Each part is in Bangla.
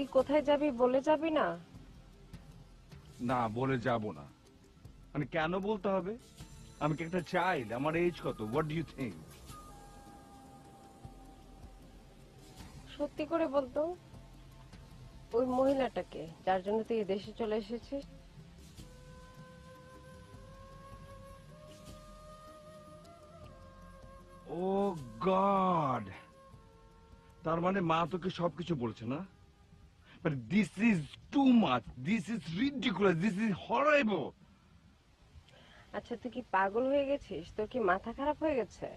তুই কোথায় যাবি বলে যাবি না? না, বলে যাব না। মানে কেন বলতে হবে? আমি কি একটা চাইল্ড? আমার এজ কত? What do you think? সত্যি করে বলতো, ওই মহিলাটাকে যার জন্য তুই এই দেশে চলে এসেছিস? ও গড! তার মানে মা তোকে সবকিছু বলছে না? But this is too much, this is ridiculous, this is horrible. আচ্ছা, তুই কি পাগল হয়ে গেছিস? তোর কি মাথা খারাপ হয়ে গেছে?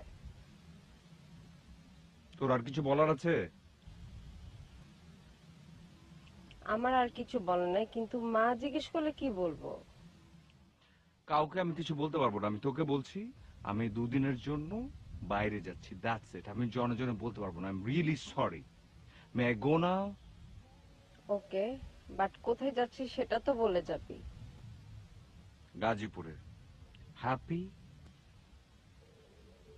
তোর আর কিছু বলার আছে? আমার আর কিছু বলার নাই, কিন্তু মা জিজ্ঞেস করলে কি বলবো? কাউকে আমি কিছু বলতে পারবো না। আমি তোকে বলছি, আমি দুদিনের জন্য বাইরে যাচ্ছি, দ্যাটস ইট। আমি জনে জনে বলতে পারবো না। I am really sorry. May I go now? Okay, but কোথায় যাচ্ছিস সেটা তো বলে যাবি। গাজীপুরে। Happy?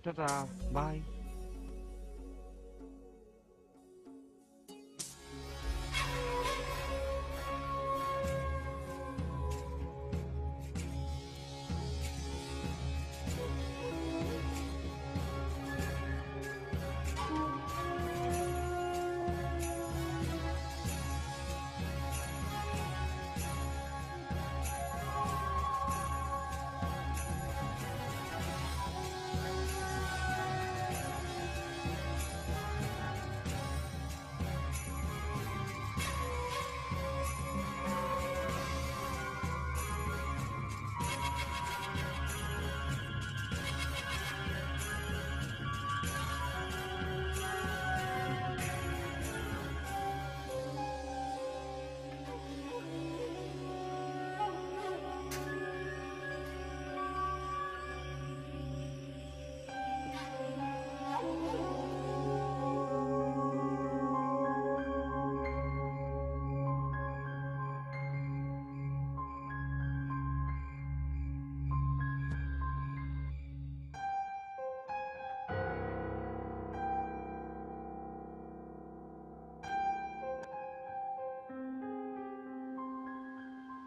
Tata, bye.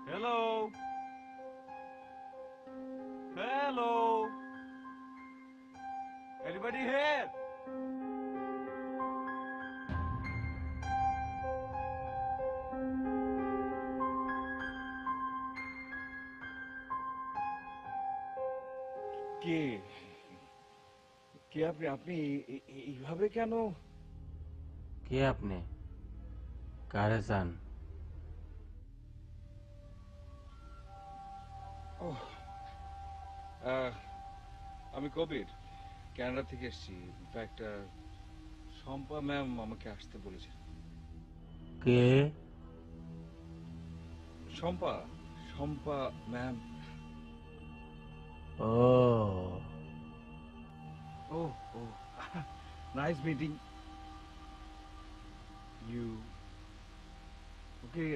Hello, hello, anybody here? কে? কে আপনি? আপনি এইভাবে কেন? কে আপনি? কারে চান? ওহ, আহ, আমি কবির, কানাডা থেকে এসেছি। ইনফ্যাক্ট শম্পা ম্যাম আমাকে আসতে বলেছেন। কে? শম্পা, শম্পা ম্যাম। ও, oh, oh, nice meeting you. Okay,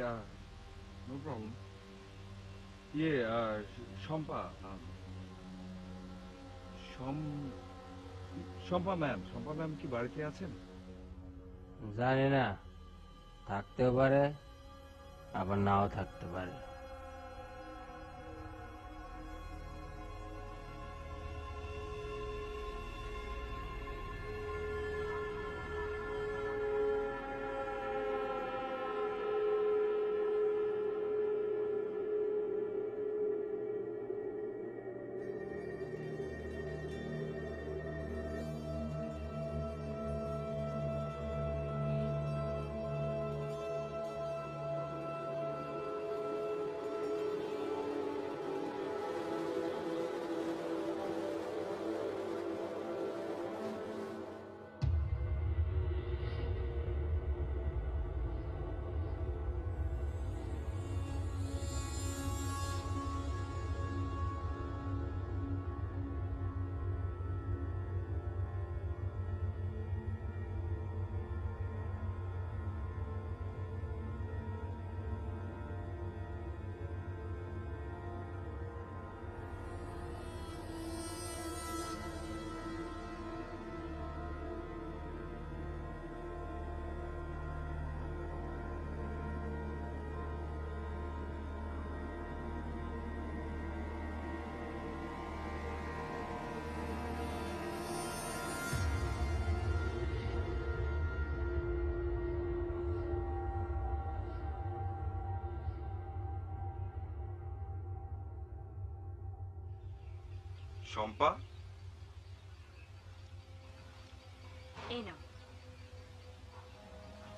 no problem. ইয়ে, শম্পা, শম- শম্পা ম্যাম, শম্পা ম্যাম কি বাড়িতে আছেন? জানি না, থাকতেও পারে আবার নাও থাকতে পারে। শম্পা, এই নাও,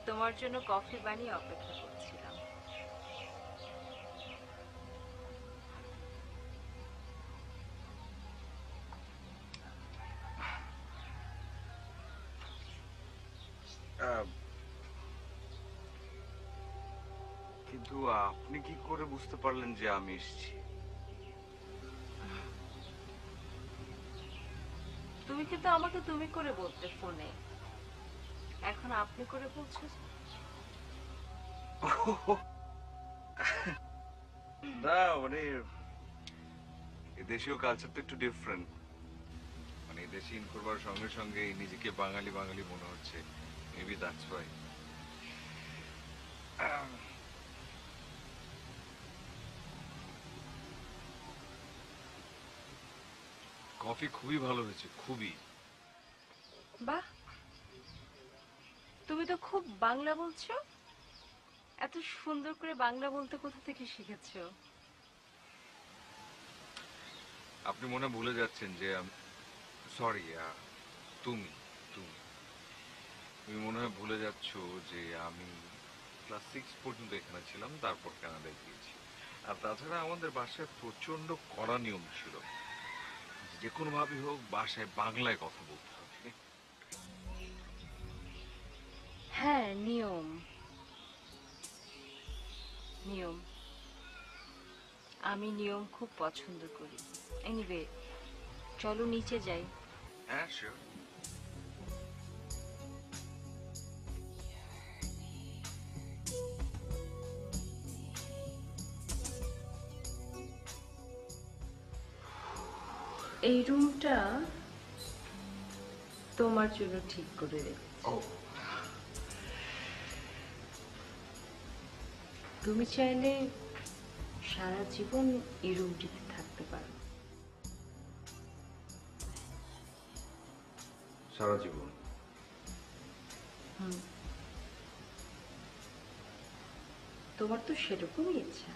তোমার জন্য কফি বানিয়ে অপেক্ষা করছিলাম। কিন্তু আপনি কি করে বুঝতে পারলেন যে আমি এসেছি? তুমি কিন্তু আমাকে তুমি করে বলতে ফোনে, এখন আপনি করে বলছো যে? না মানে দেশীয় কালচার তো একটু ডিফারেন্ট। মানে দেশে ইন করবার সঙ্গে সঙ্গে নিজেকে বাঙালি বাঙালি মনে হচ্ছে। Maybe that's why. কফি খুবই ভালো হয়েছে, খুবই। বাহ, তুমি তো খুব বাংলা বলছো। এত সুন্দর করে বাংলা বলতে কোথা থেকে শিখেছো? আপনি মনে হয় ভুলে যাচ্ছেন যে সরি, তুমি তুমি তুমি মনে হয় ভুলে যাচ্ছ যে আমি ক্লাস 6 পর্যন্ত এখানে ছিলাম, তারপর কানাডায় গিয়েছি। আর তাছাড়া আমাদের বাসায় প্রচন্ড কড়া নিয়ম ছিল, যে কোনো ভাবেই হোক বাসায় বাংলায় কথা বলতে হবে। হ্যাঁ, নিয়ম নিয়ম। আমি নিয়ম খুব পছন্দ করি। এনিওয়ে, চলো নিচে যাই। হ্যাঁ, শিওর। এই রুমটা তোমার জন্য ঠিক করে রেখে, ও, তুমি চাইলে সারা জীবন এই রুমটিতে থাকতে পারো। সারা জীবন? তোমার তো সেরকমই ইচ্ছা।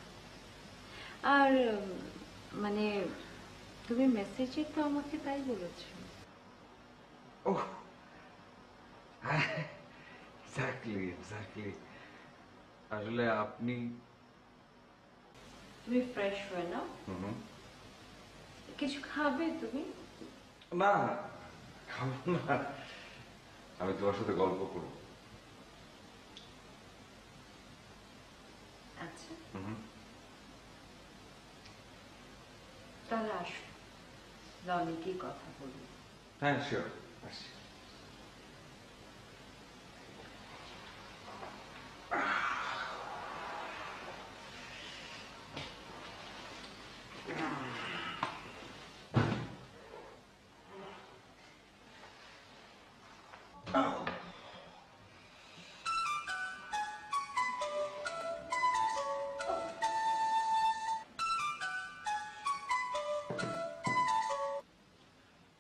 আর মানে তুমি মেসেজে তো আমাকে তাই বলেছো। ও, এক্স্যাক্টলি এক্স্যাক্টলি। আসলে আপনি তুমি ফ্রেশ হয়ে নাও, কিছু খাবে তুমি? না, খাবো না, আমি তোমার সাথে গল্প করবো। আচ্ছা, তাহলে আসো, অনেকেই কথা বলি। হ্যাঁ, শিওর, আসছি।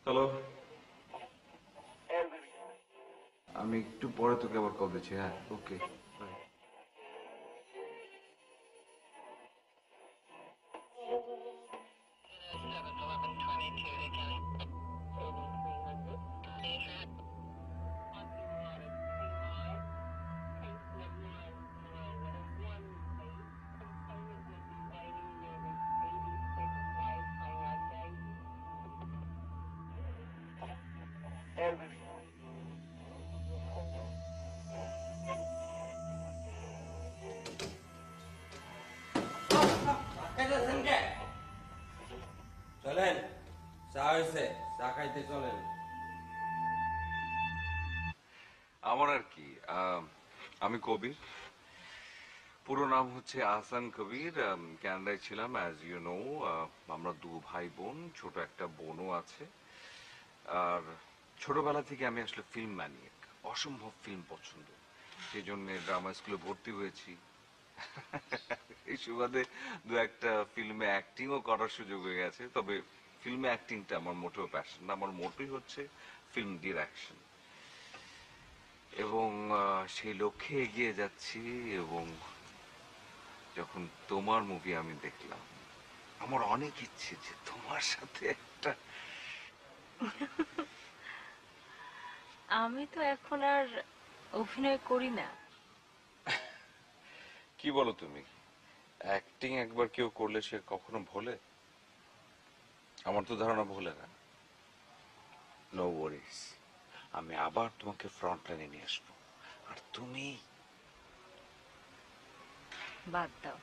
হ্যালো, আমি একটু পরে তোকে আবার কল দিচ্ছি। হ্যাঁ, ওকে, বাই। চলেন, চা হয়েছে, চা খাইতে চলেন। আমার আর কি, আমি কবির। পুরো নাম হচ্ছে আহসান কবির। কানাডায় ছিলাম, অ্যাজ ইউ নো। আমরা দু ভাই বোন, ছোট একটা বোনও আছে। আর ছোটবেলা থেকে আমি আসলে ফিল্ম ম্যানিয়াক, অসম্ভব ফিল্ম পছন্দ। সেই জন্য ড্রামা স্কুলে ভর্তি হয়েছি। এই সুবাদে দু একটা ফিল্মে অ্যাক্টিংও করার সুযোগ হয়ে গেছে। তবে ফিল্মে অ্যাক্টিংটা আমার মোটেও প্যাশন না, আমার মোটেই হচ্ছে ফিল্ম ডিরেকশন। এবং সেই লক্ষ্যে এগিয়ে যাচ্ছি। এবং যখন তোমার মুভি আমি দেখলাম, আমার অনেক ইচ্ছে যে তোমার সাথে একটা আমি তো এখন আর অভিনয় করি না। কি বলো তুমি? অ্যাক্টিং একবার কেউ করলে সে কখনো ভোলে? আমার তো ধারণা ভোলে না। নো ওয়ারিস, আমি আবার তোমাকে ফ্রন্ট লাইনে নিয়ে আসবো। আর তুমি বাদ দাও।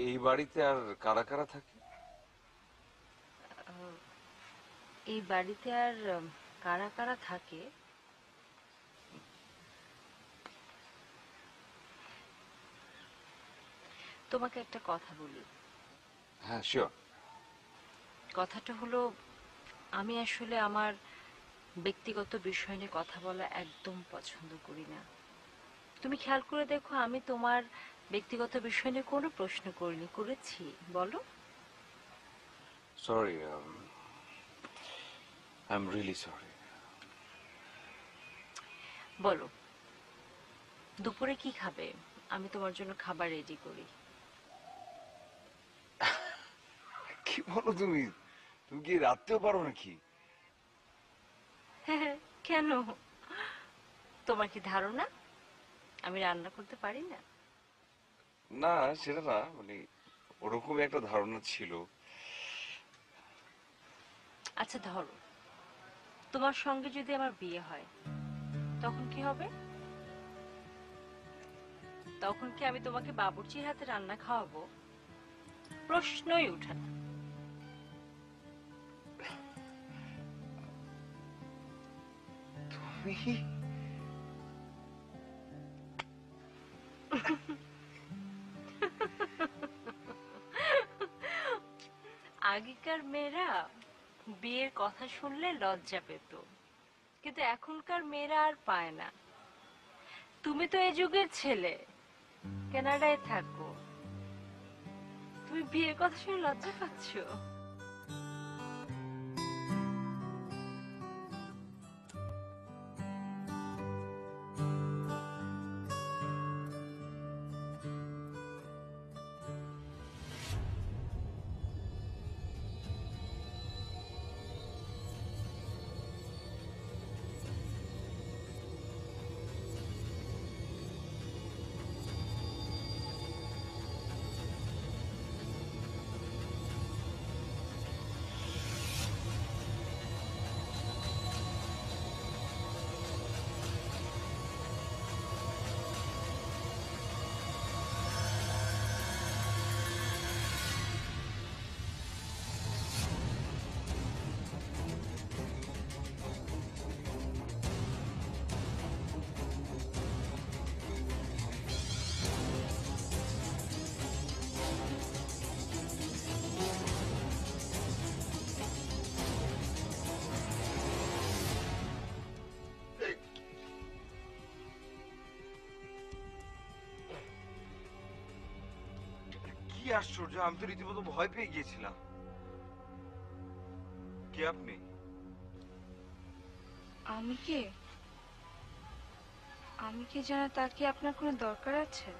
এই বাড়িতে আর কারা কারা থাকে? এই বাড়িতে আর কারা কারা থাকে, তোমাকে একটা কথা বলি। হ্যাঁ, শিওর। কথাটা হলো, আমি আসলে আমার ব্যক্তিগত বিষয় নিয়ে কথা বলা একদম পছন্দ করি না। তুমি খেয়াল করে দেখো, আমি তোমার ব্যক্তিগত বিষয় নিয়ে কোনো প্রশ্ন করিনি, করেছি বলো? Sorry, I am really sorry. বলো, দুপুরে কি খাবে? আমি তোমার জন্য খাবার রেডি করি। কি বলো তুমি? তুমি কি রাখতেও পারো নাকি? হ্যাঁ, কেন? তোমার কি ধারণা আমি রান্না করতে পারি না? না, সেটা না, মানে ওরকম একটা ধারণা ছিল। আচ্ছা ধরো, তোমার সঙ্গে যদি আমার বিয়ে হয়, তখন কি হবে? তখন কি আমি তোমাকে বাবুর্চির হাতে রান্না খাওয়াবো? প্রশ্নই উঠে না। তুমি আগেকার মেয়েরা বিয়ের কথা শুনলে লজ্জা পেত, কিন্তু এখনকার মেয়েরা আর পায় না। তুমি তো এই যুগের ছেলে, কানাডায় থাকো, তুমি বিয়ের কথা শুনে লজ্জা পাচ্ছো? কি আশ্চর্য! আমি তো রীতিমতো ভয় পেয়ে গিয়েছিলাম। কে আপনি? আমি কে? আমি কি জানা তা কি আপনার কোনো দরকার আছে?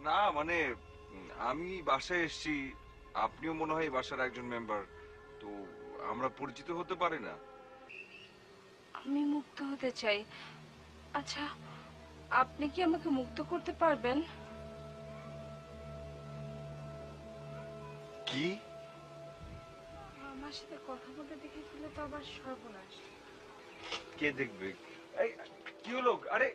না, মানে আমি বাসায় এসেছি, আপনিও মনে হয় এই বাসার একজন মেম্বার, তো আমরা পরিচিত হতে পারি না? আমি মুক্ত হতে চাই। আচ্ছা, আপনি কি আমাকে মুক্ত করতে পারবেন? কি? আমার সাথে কথা বলতে দেখে ফেলে তো আবার সর্বনাশ। কে দেখবে? এই, কি হলো? আরে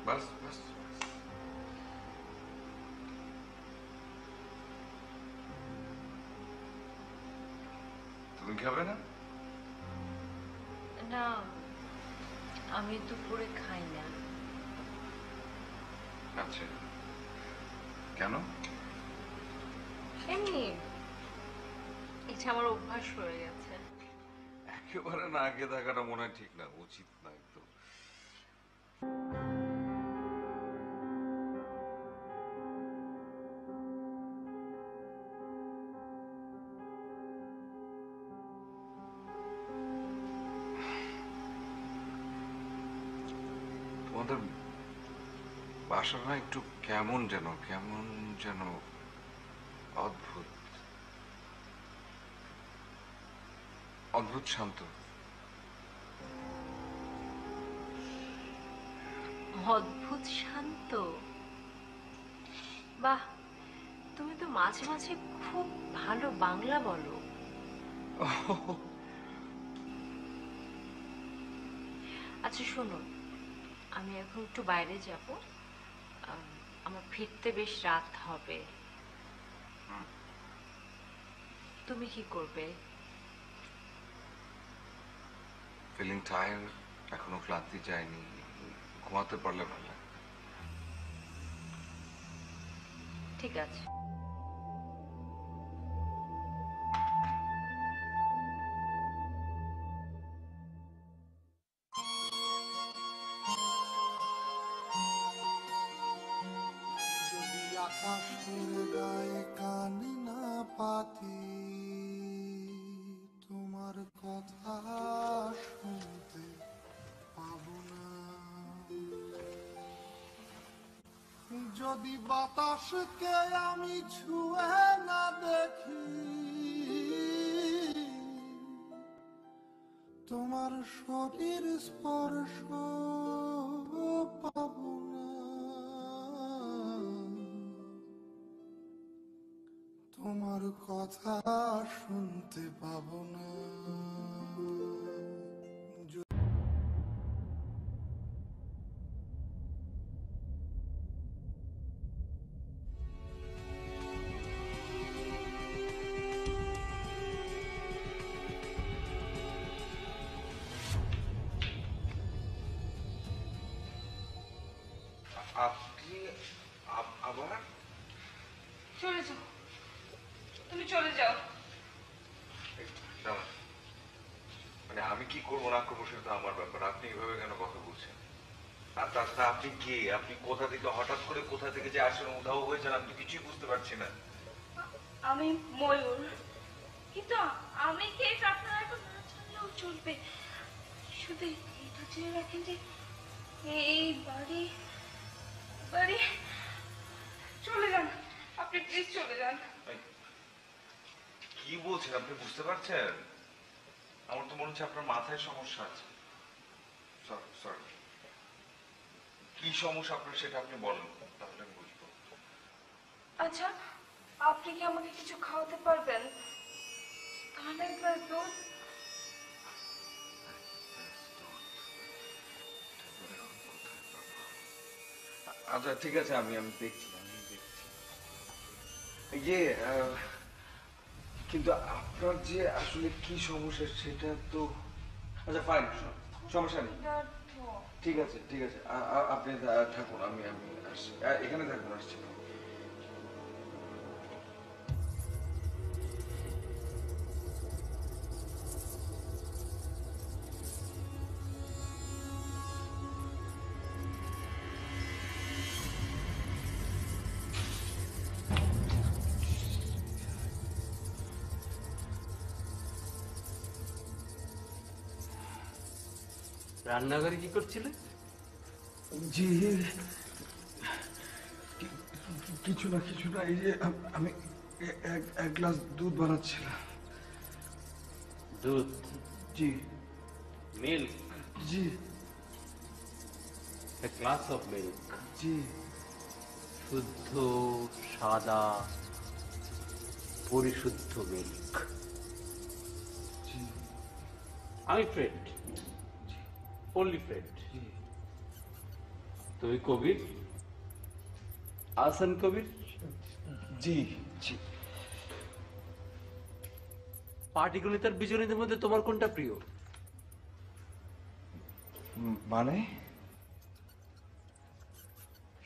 বাস বাস, তুমি খাবে না? না, আমি দুপুরে খাই না। আচ্ছা, কেন? এমনি, এটা আমার অভ্যাস হয়ে গেছে। একেবারে না খেয়ে থাকাটা মনে হয় ঠিক না, উচিত না একদম। তোমাদের বাসা না একটু কেমন যেন অদ্ভুত অদ্ভুত শান্ত। অদ্ভুত শান্ত? বাহ, তুমি তো মাঝে মাঝে খুব ভালো বাংলা বলো। আচ্ছা শোনো, আমি এখন একটু বাইরে যাব, আমার ফিরতে বেশ রাত হবে। তুমি কি করবে? ফিলিং টায়ার্ড, এখনো ক্লান্তি যায়নি, ঘুমাতে পারলে ভালো লাগে। ঠিক আছে। যদি আকাশের গায়ে কান না পাতি, তোমার কথা শুনতে পাবো না। যদি বাতাসকে আমি ছুঁয়ে না দেখি, তোমার শরীর স্পর্শ পাবো না। তোমার কথা শুনতে পাবো না। আপনি আবার? চলে যাও, তুমি চলে যাও। না, মানে আমি কি করবো না করবো সেটা তো আমার ব্যাপার, আপনি এভাবে কেন কথা বলছেন? আর তাছাড়া আপনি কে? আপনি কোথা থেকে হঠাৎ করে কোথা থেকে যে আসেন, উধাও হয়েছেন, আপনি কিছুই বুঝতে পারছি না। আমি ময়ূর, কিন্তু আমি কে আপনারা এখন না জানলেও চলবে। শুধু এটা জেনে রাখেন যে এই বাড়ি বাড়ি চলে যান, আপনি প্লিজ চলে যান। কি বলছেন আপনি? বুঝতে পারছেন? আমার তো মনে হচ্ছে আপনার মাথায় সমস্যা আছে। সরি, কি সমস্যা আপনার সেটা আপনি বলেন, তাহলে আমি বুঝবো। আচ্ছা, আপনি কি আমাকে কিছু খাওয়াতে পারবেন? তাহলে একবার দুধ। আচ্ছা ঠিক আছে, আমি দেখছি। ইয়ে কিন্তু আপনার যে আসলে কি সমস্যা সেটা তো, আচ্ছা ফাইন, সমস্যা নেই, ঠিক আছে আপনি থাকুন, আমি আসছি, এখানে থাকুন, আসছি। রান্নাঘরে কি করছিলে? জি কিছু না, এই যে আমি এক গ্লাস দুধ বানাচ্ছিলাম। দুধ? জি। মিল্ক? জি। A glass of milk? জি। শুদ্ধ, সাদা, পরিশুদ্ধ মিল্ক। জি। আমি ফ্রেন্ড, অনলি ফ্রেন্ড। তুমি কবির? আহসান কবির? জি জি। পাটিগণিত আর বীজগণিতের মধ্যে তোমার কোনটা প্রিয়? মানে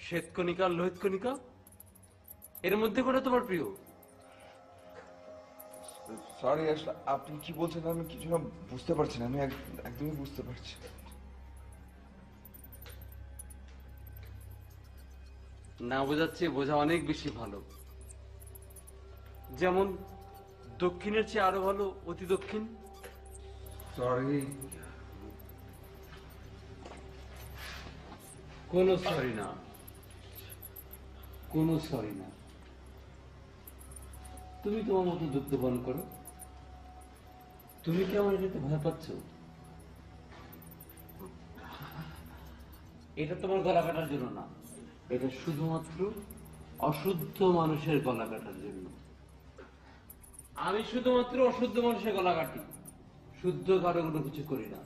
শ্বেতকণিকা আর লোহিতকণিকা এর মধ্যে কোনটা তোমার প্রিয়? সরি, আসলে আপনি কি বলছেন আমি কিছু না বুঝতে পারছি না, আমি একদমই বুঝতে পারছি না। না বোঝার চেয়ে বোঝা অনেক বেশি ভালো। যেমন দক্ষিণের চেয়ে আরো ভালো অতি দক্ষিণ। সরি। কোনো সরি না, কোনো সরি না। তুমি তোমার মতো দুগ্ধ পান করো। তুমি কি আমার এটাতে ভয় পাচ্ছ? এটা তোমার গলা কাটার জন্য না, এটা শুধুমাত্র অশুদ্ধ মানুষের গলা কাটার জন্য। আমি শুধুমাত্র অশুদ্ধ মানুষের গলা কাটি, শুদ্ধ কারো কোনো কিছু করি না।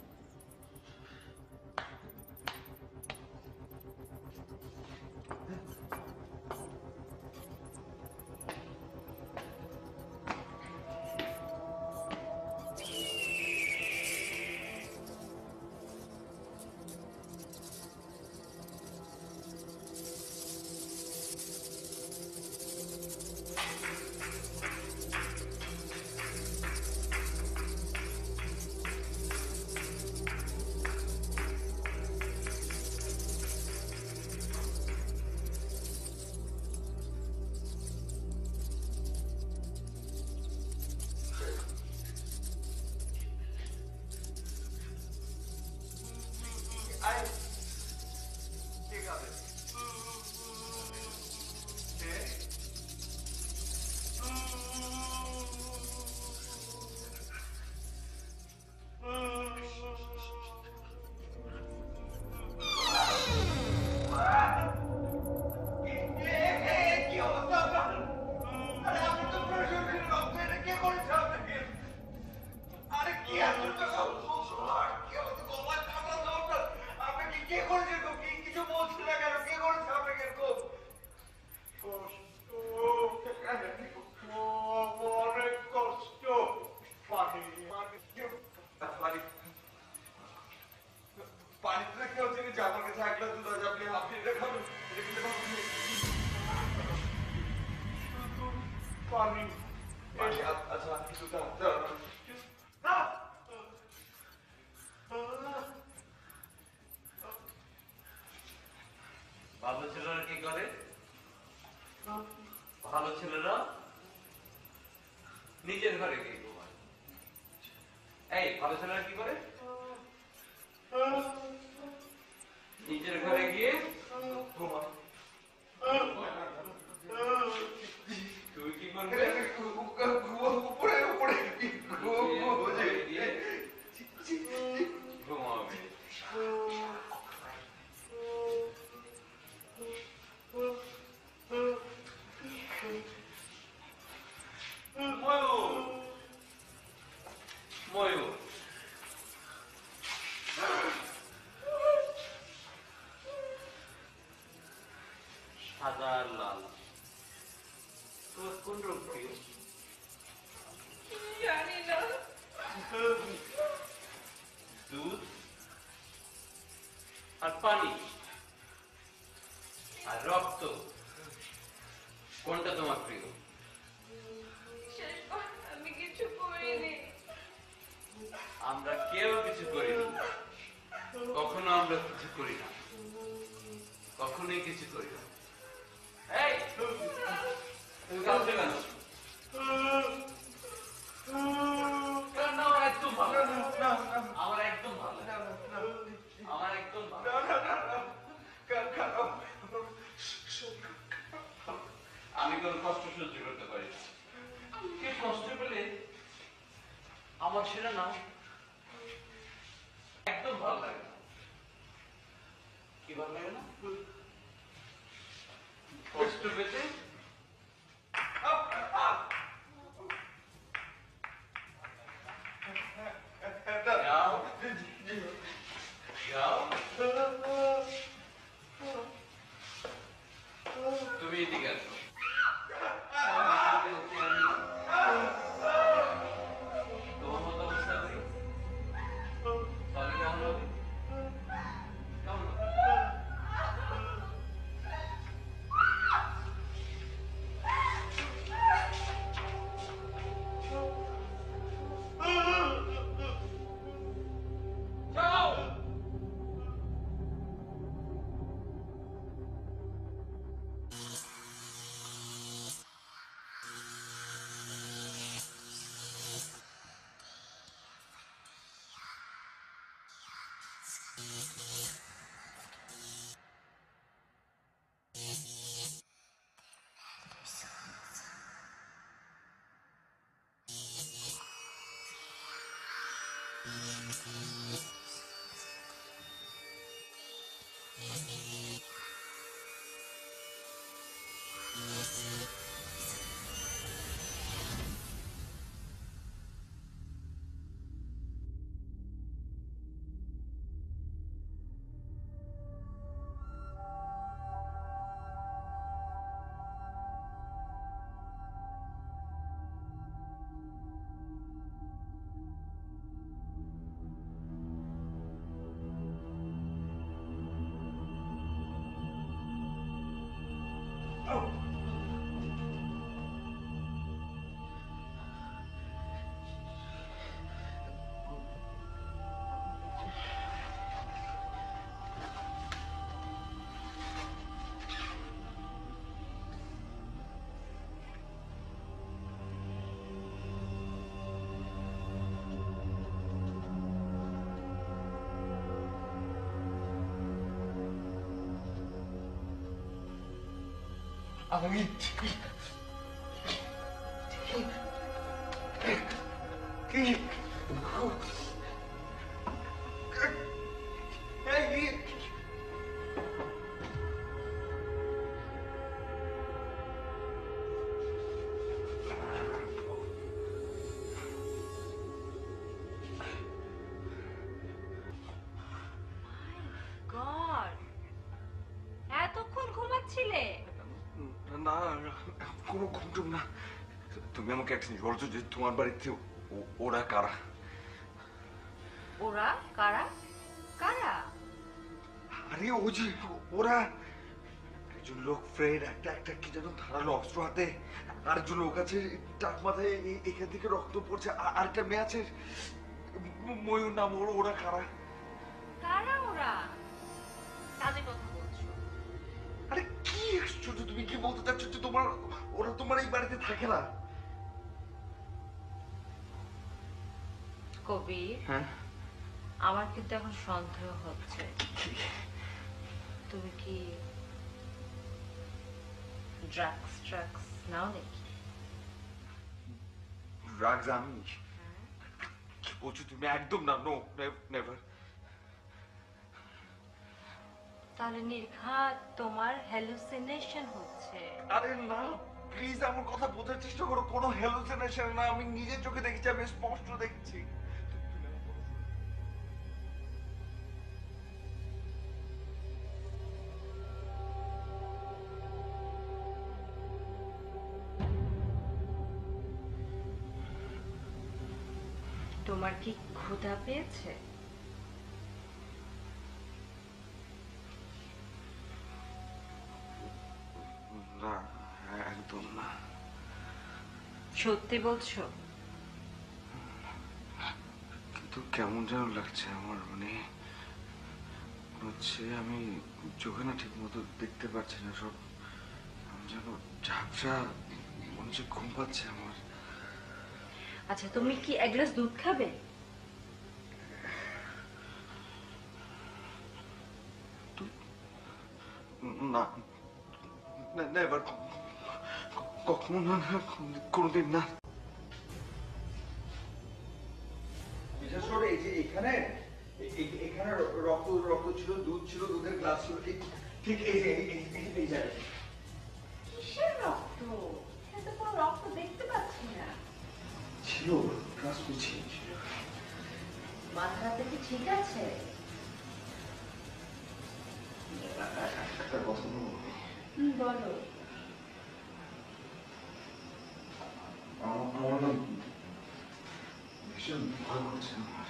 ভালো ছেলেরা কি করে? ভালো ছেলেরা নিজের ঘরে গিয়ে ঘুমায়। এই ভালো ছেলেরা কি করে? নিজের ঘরে গিয়ে ঘুমায়। তুই কি করবি? ঘুমাবে। ময়ূর সাদা আর লাল, তোর কোন রোগ প্রিয়? জানি না। দুধ আর পানি আর রক্ত, কোনটা তোমার প্রিয়? বিশ্বাস কর, আমি কিছু করিনি। আমরা কেউ কিছু করি না, কখনো আমরা কিছু করি না, কখনোই কিছু করি না। এই তুমি কাঁদছো কেন? না, আমার একদম ভালো না, আমার একদম ভালো না, আমার একদম ভালো আমি কোনো কষ্ট সহ্য করতে পারি না। কে কষ্ট পেলে আমার সেটা না একদম ভালো লাগে না। কি ভালো লাগে না? কষ্ট পেতে যাও, যাও। তুমি এদিকে আসো। তোমার মতো অবস্থা করি তাহলে কেমন হবে? আমি কি গড, এতক্ষণ ঘুমাচ্ছিলে? না, কোনো ঘুমটুম না। তুমি আমাকে এক জিনিস বলছো যে তোমার বাড়িতে ওরা কারা? ওরা কারা? কারা? আরে ও যে ওরা একজন লোক, ফ্রেড, একটা কি যেন ধারালো অস্ত্র হাতে, আরেকজন লোক আছে টাক মাথায়, এখান থেকে রক্ত পড়ছে, আরেকটা মেয়ে আছে ময়ূর নাম। ওরা কারা? কারা ওরা? কাজে কথা বলছো? আরে কি আশ্চর্য, তুমি কি বলতে চাচ্ছ যে ওরা তোমার এই বাড়িতে থাকে না? কবির, হ্যাঁ, আমার কিন্তু এখন সন্দেহ হচ্ছে। তুমি কি ড্রাগস নাও নাকি? ড্রাগস? আমি কি বলছো তুমি? একদম না, নো, নেভার। তাহলে নির্ঘাত তোমার হ্যালুসিনেশন হচ্ছে। আরে না, প্লিজ আমার কথা বোঝার চেষ্টা করো। কোনো হ্যালুসিনেশন না, আমি নিজের চোখে দেখেছি, আমি স্পষ্ট দেখছি। তোমার কি ক্ষুধা পেয়েছে? না, একদম না। সত্যি বলছো? কিন্তু কেমন যেন লাগছে আমার, মানে হচ্ছে আমি চোখে না ঠিক মতো দেখতে পাচ্ছি না, সব যেন ঝাপসা, মনে হচ্ছে ঘুম পাচ্ছে আমার। আচ্ছা, তুমি কি এক গ্লাস দুধ খাবে? না, নেভার, কখনো না, কোনোদিন না। বিশেষ করে এই যে এখানে এখানে রক্ত রক্ত ছিল, দুধ ছিল, দুধের গ্লাস ছিল, ঠিক এই যে এই জায়গায় কিসের রক্ত? এখানে তো কোনো রক্ত দেখতে পাচ্ছি না। ছিল, গ্লাস ছিল। মাথাটা কি ঠিক আছে? একটা কথা বলবো? বলো। আমার না ভীষণ ভয় করছে আমার।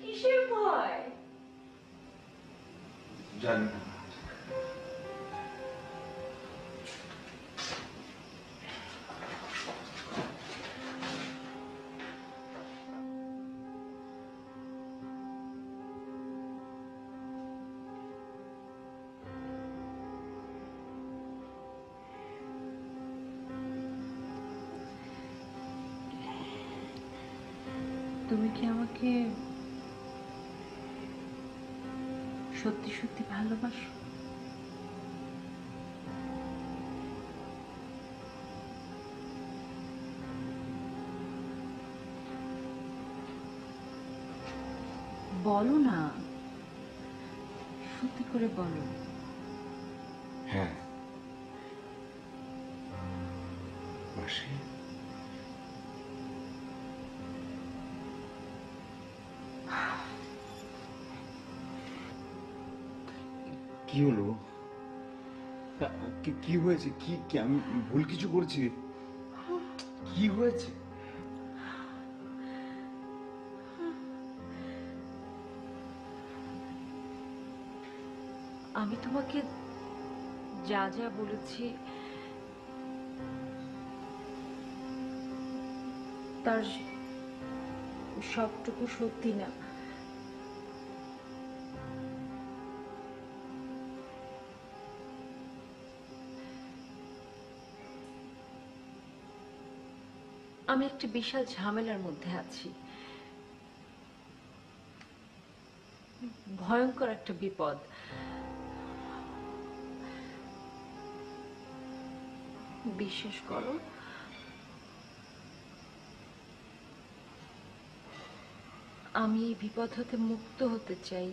কিসের ভয়? জানি না। তুমি কি আমাকে সত্যি সত্যি ভালোবাসো? বলো না, সত্যি করে বলো। হ্যাঁ মাসি, কি হলো? কি হয়েছে? কি কি আমি ভুল কিছু করছি? কি হয়েছে? আমি তোমাকে যা যা বলেছি তার সবটুকু সত্যি না। আমি একটা বিশাল ঝামেলার মধ্যে আছি, ভয়ঙ্কর একটা বিপদ। বিশ্বাস করো, আমি এই বিপদ হতে মুক্ত হতে চাই।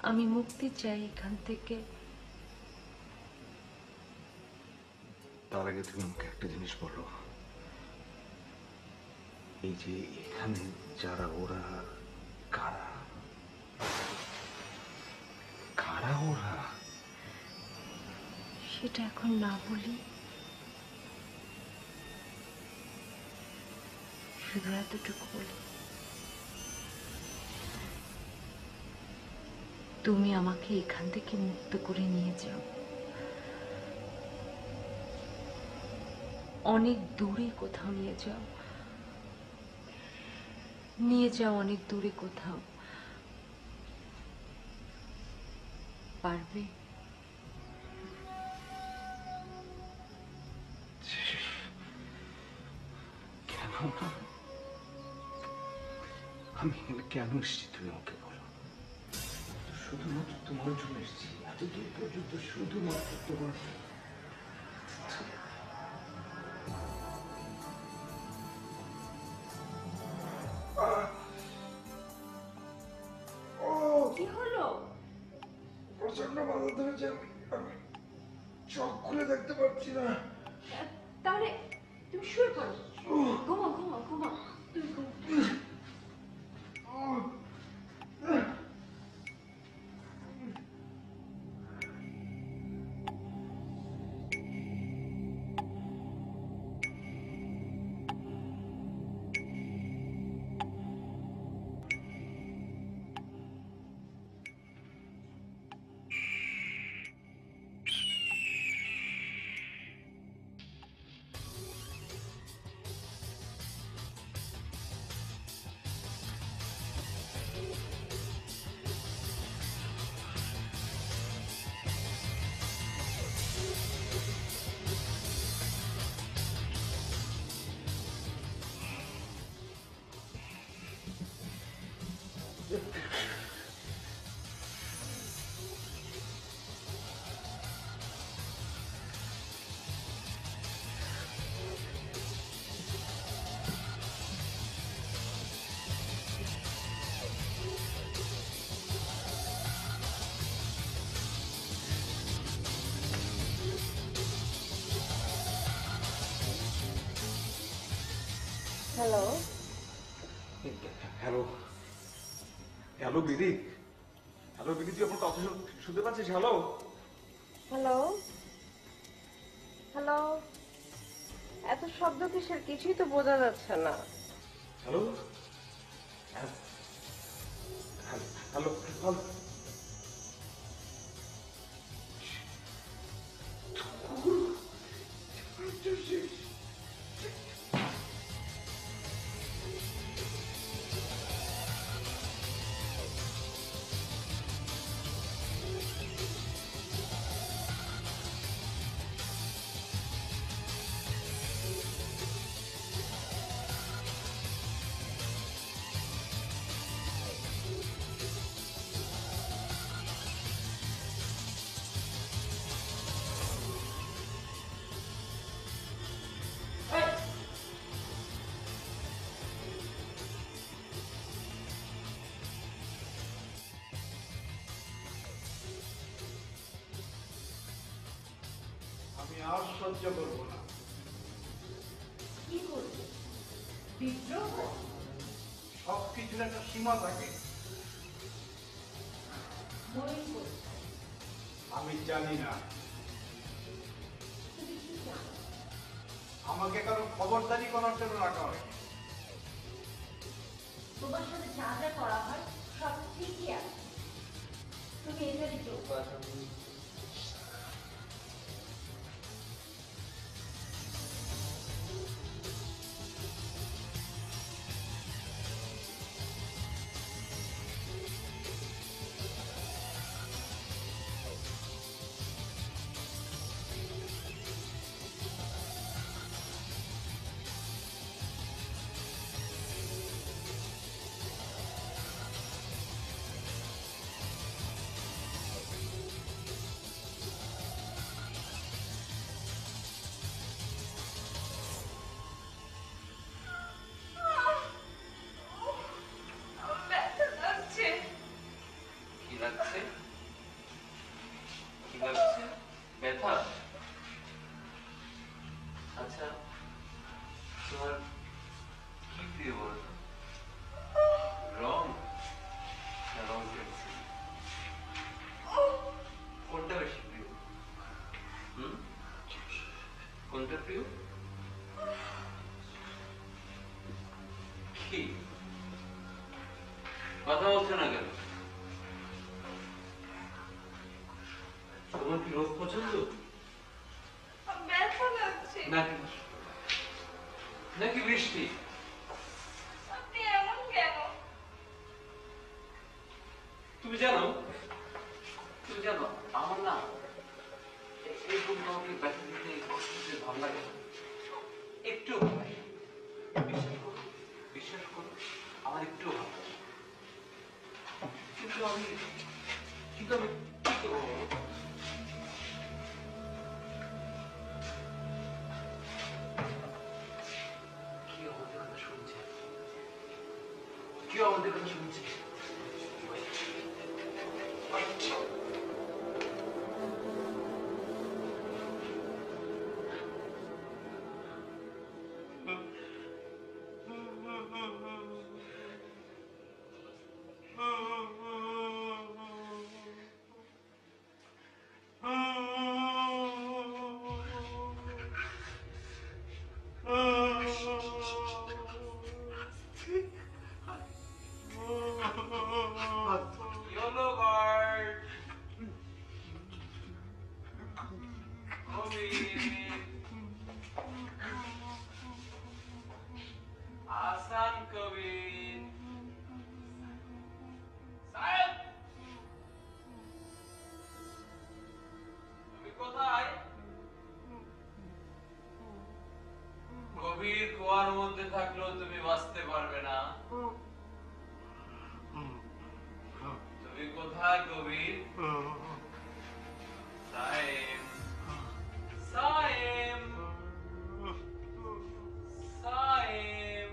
আমি মুক্তি চাই এখান থেকে। তার আগে তুমি আমাকে একটা জিনিস বলো, এই যে এখানে যারা ওরা কারা? কারা ওরা? সেটা এখন না বলি, শুধু এতটুকু বলি, তুমি আমাকে এখান থেকে মুক্ত করে নিয়ে যাও, অনেক দূরে কোথাও নিয়ে যাও, নিয়ে যাও অনেক দূরে কোথাও। পারবে? কেন না? আমি এখানে কেন এসেছি তুমি আমাকে বলো। শুধুমাত্র তোমার জন্য এসেছি, এত দূর পর্যন্ত শুধুমাত্র তোমার। কি হলো? প্রচন্ড মাথা ধরেছে, আমি চোখ খুলে দেখতে পাচ্ছি না। তাহলে তুমি শুয়ে পড়ো, ঘুমাও ঘুমাও ঘুমাও, তুমি ঘুমাও। হ্যালো, হ্যালো হ্যালো বিদি, হ্যালো বিদি, তুই আমার কথা শুনতে পাচ্ছিস? হ্যালো হ্যালো, হ্যালো, এত শব্দ কিসের? কিছুই তো বোঝা যাচ্ছে না। Hello hello hello. আর সহ্য করবো না। কি করবে? বিদ্রোহ? সবকিছুর একটা সীমা থাকে। ময়ূর কোথায়? আমি জানি না। তুমি কি জানো? আমাকে কারো খবরদারি করার জন্য রাখা হয়। তোমার সাথে যা যা করা হয় সব ঠিকই আছে। তুমি এখানে চোখ ব্যথা লাগছে। কি লাগছে? কি লাগছে? ব্যথা? আচ্ছা, তোমার কি প্রিয় বলো? রং না রং পেন্সিল? কোনটা বেশি প্রিয়? কোনটা প্রিয়? কি কথা বলছো না কেন? তোমার কি রোদ পছন্দ ব্যথা লাগছে। নাকি নাকি বৃষ্টি? আপনি এমন কেন? তুমি জানো আমার না এরকম কাউকে ব্যথা দিতে কষ্ট দিতে ভালো লাগে না। একটু ভালো লাগে না। বিশ্বাস করো আমার একটু ভালো লাগে না। কিন্তু আমি কি করবো? কেউ আমাদের কথা শুনছে, কেউ আমাদের কথা শুনছে। YOLO guard! Kobir! Hasan Kobir! সাহেব! তুমি কোথায়? গভীর কুয়ার মধ্যে থাকলেও তুমি বাঁচতে পারবে না। তুমি কোথায় কবির? সায়েম সায়েম সায়েম সায়েম।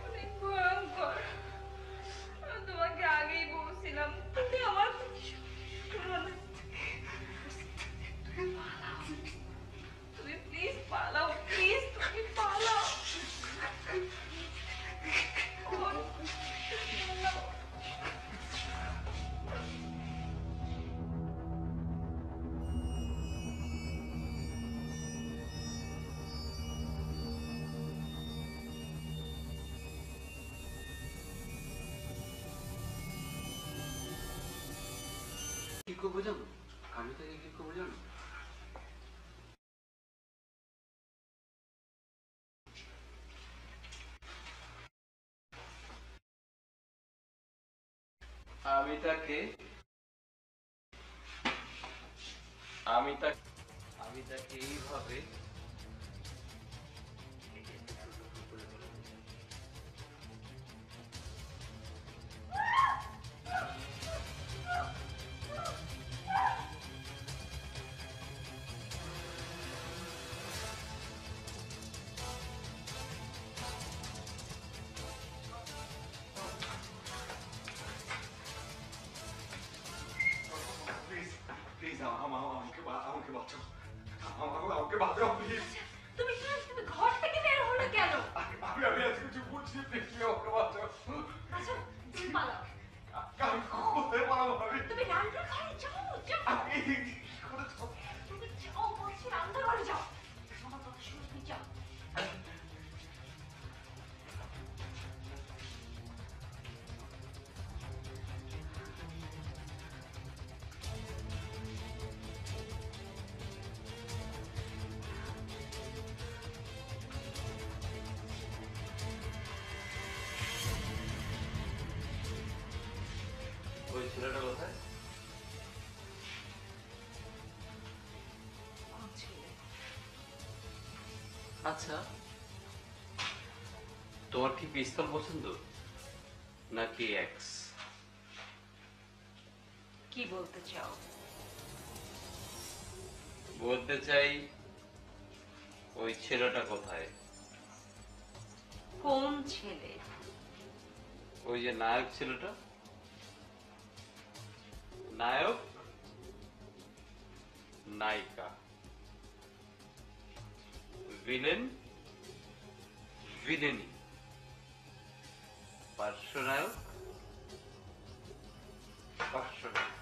অনেক ভয়ঙ্কর। আমি তোমাকে আগেই বলছিলাম, তুমি আমার কথা শোনো না। তুমি প্লিজ পালাও, প্লিজ তুমি পালাও। পালাও। কি করবো জানো? আমি তাকে কি করবো জানো? আমি তাকে এইভাবে তুমি ঘর থেকে বের হলে কেন? আচ্ছা তুমি পালাও। তুমি রান্নার ঘরে যাও, তুমি যাও বলছি, রান্নার ঘরে যাও। আমার কথা শুনে তুমি যাও। ওই ছেলেটা কোথায়? আচ্ছা, তোমার কি পিস্তল পছন্দ নাকি এক্স? কি বলতে চাও? বলতে চাই ওই ছেলেটা কোথায়? কোন ছেলে? ওই যে নায়ক ছেলেটা। নায়ক, নায়িকা, ভিলেন, ভিলেনি, পার্শ্বনায়ক, পার্শ্বনায়ক।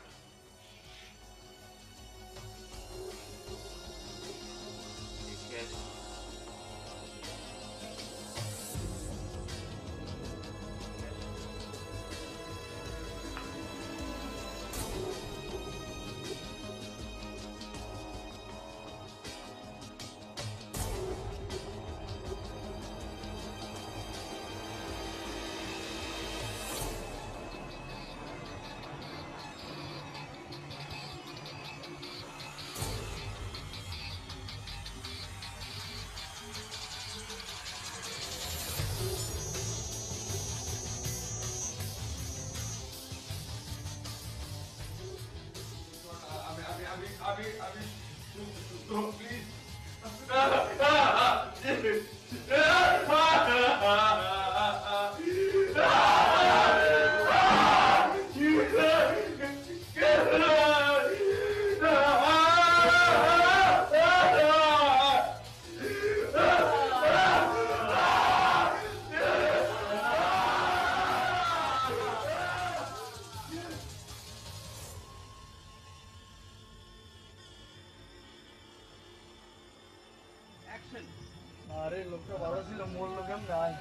আরে লোকটা ভালো ছিল, মোর লোক নাই।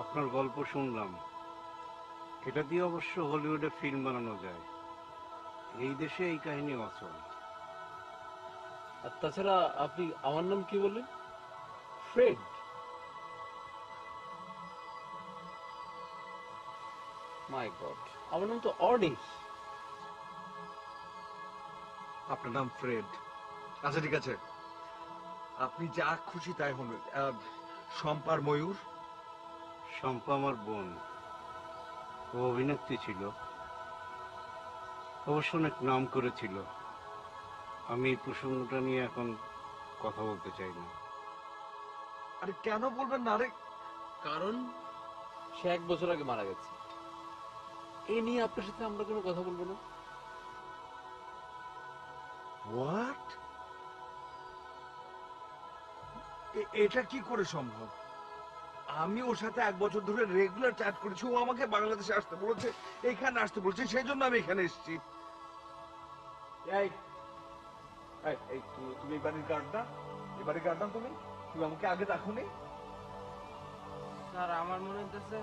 আপনার গল্প শুনলাম, এটা দিয়ে অবশ্য হলিউডে ফিল্ম বানানো যায়। এই দেশে এই কাহিনী অচল। আর তাছাড়া আপনি আমার নাম কি বললেন? ফ্রেড। মাই গড, আমার নাম তো অডি। আপনার নাম ফ্রেড? আচ্ছা ঠিক আছে, আপনি যা খুশি তাই হন। শম্পার ময়ূর? শম্পা আমার বোন, ও অভিনেত্রী ছিল, অবশ্য অনেক নাম করেছিল। আমি এই প্রসঙ্গটা নিয়ে এখন কথা বলতে চাই না। আরে কেন বলবেন না? আরে কারণ সে 1 বছর আগে মারা গেছে। এ নিয়ে আপনার সাথে আমরা কোনো কথা বলবো না। হোয়াট? এটা কি করে সম্ভব? আমি ওর সাথে 1 বছর ধরে রেগুলার চ্যাট করেছি। ও আমাকে বাংলাদেশে আসতে বলেছে, এখানে আসতে বলেছে, সেই জন্য আমি এখানে এসেছি। তুমি এই বাড়ির গার্ড না? এই বাড়ির গার্ড না তুমি? তুমি আমাকে আগে দেখোনি? স্যার আমার মনে হচ্ছে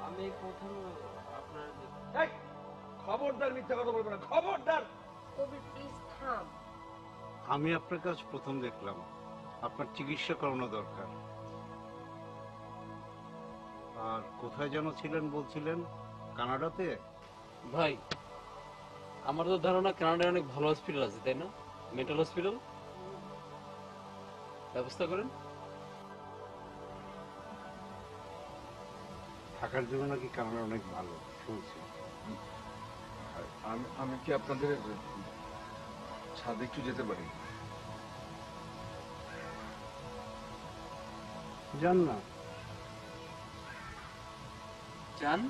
আমি প্রথম আপনার এই, খবরদার মিথ্যা কথা বলবে না, খবরদার। কবির প্লিজ থাম। আমি আপনার কাছে প্রথম দেখলাম, আপনার চিকিৎসা করানো দরকার। আর কোথায় যেন ছিলেন বলছিলেন? কানাডাতে? ভাই আমার তো ধারণা কানাডায় অনেক ভালো হসপিটাল আছে, তাই না? মেন্টাল হসপিটাল ব্যবস্থা করেন। থাকার জন্য নাকি কানাডা অনেক ভালো শুনছি। আমি কি আপনাদের ছাদে একটু যেতে পারি? যান না। যান।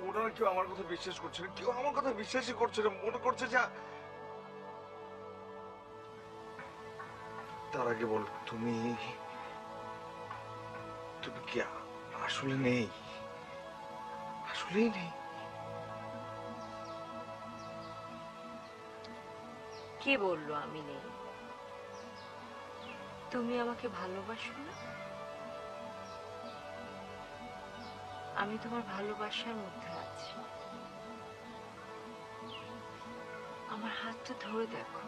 ওনারা কেউ আমার কথা বিশ্বাস করছে না, কেউ আমার কথা বিশ্বাসই করছে না, মনে করছে যে তার আগে বল, তুমি তুমি কি আসলে নেই? আসলেই নেই? কে বললো আমি নেই? তুমি আমাকে ভালোবাসো না? আমি তোমার ভালোবাসার মধ্যে আছি। আমার হাতটা ধরে দেখো।